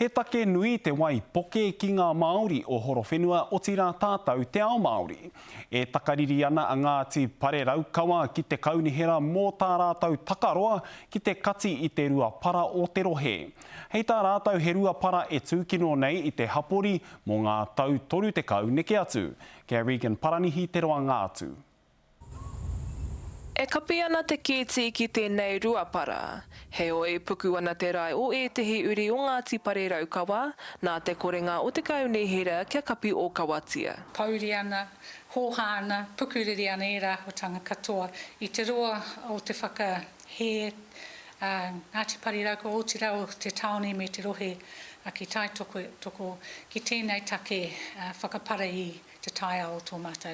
He take nui te wai poke ki ngā Māori o Horowhenua o tira tātou te ao Māori. E takariri ana a Ngāti Pareraukawa ki te kaunihera mō tā rātou takaroa ki te kati i te rua para o te rohe. Hei tā rātou he rua para e tūkino nei i te hapori mō ngā tau toru te kau neke atu. Kia Regan Paranihi te roa ngātu. E kapi ana te kīti ki tēnei ruapara. He oi puku ana te rai o ētehi uri o Ngāti Pareraukawa nā te korenga o te kaunihera kia kapi o Kawatia. Pauri ana, hoha ana, pukuriri ana e rāhotanga katoa i te roa o te whakahe Ngāti Pareraukawa o te rau te taone me te rohe a ki tai toko ki tēnei take whakapara i te taia o tō mātou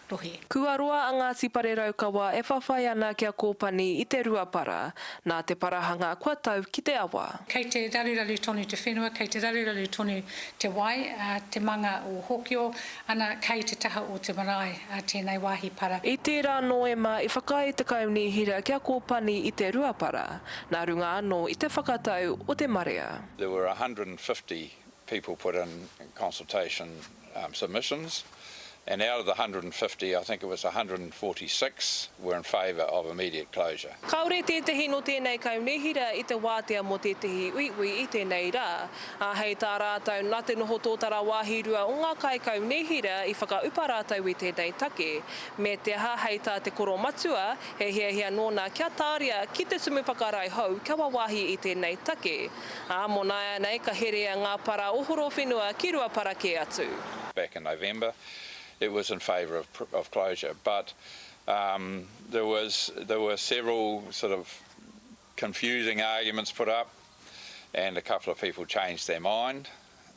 rohe. Kua roa a Ngāti Pareraukawa e whawhai ana kia kōpani i te ruapara nā te parahanga kua tau ki te awa. Kei te raruraru tonu te whenua, kei te raruraru tonu te wai, te manga o Hokio, ana kei te taha o te marae tēnei wāhi para. I tērā noema i whakai te kaunihira kia kōpani i te ruapara, nā runga anō i te whakatau o te marea. There were 150 people put in consultation submissions, and out of the 150, I think it was 146 were in favour of immediate closure. Kaore tētehi no tēnei kaunihira i te wātea mo tētehi uiui i tēnei rā. Hei tā rātou nā te noho tōtara wāhirua o ngā kai kaunihira i whakaupa rātou i tēnei take. Me te aha hei tā te koro matua, he hia nōna kia tāria ki te sumu whakarai hau kia wawahi i tēnei take. Mō nāia nei ka herea ngā para o Horowhenua ki ruapara ke atu. Back in November, it was in favour of closure, but there were several sort of confusing arguments put up, and a couple of people changed their mind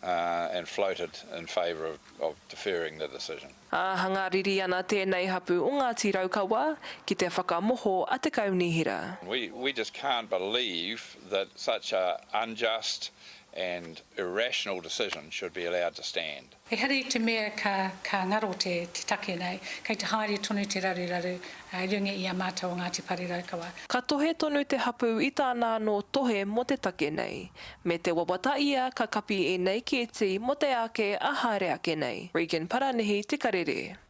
and floated in favour of deferring the decision. Hangariri ana tēnei hapu o Ngāti Raukawa ki te whakamoho a te kaunihira. We just can't believe that such an unjust and irrational decision should be allowed to stand. E hari te mea ka ngaro te take nei, kei te haere tonu te raruraru runga i a mātou o Ngāti Pareraukawa. Ka tohe tonu te hapu i tāna no tohe mo te take nei. Me te wawataia ka kapi e nei kēti mo te ake a haere ake nei. Regan Paranihi, Te Karere.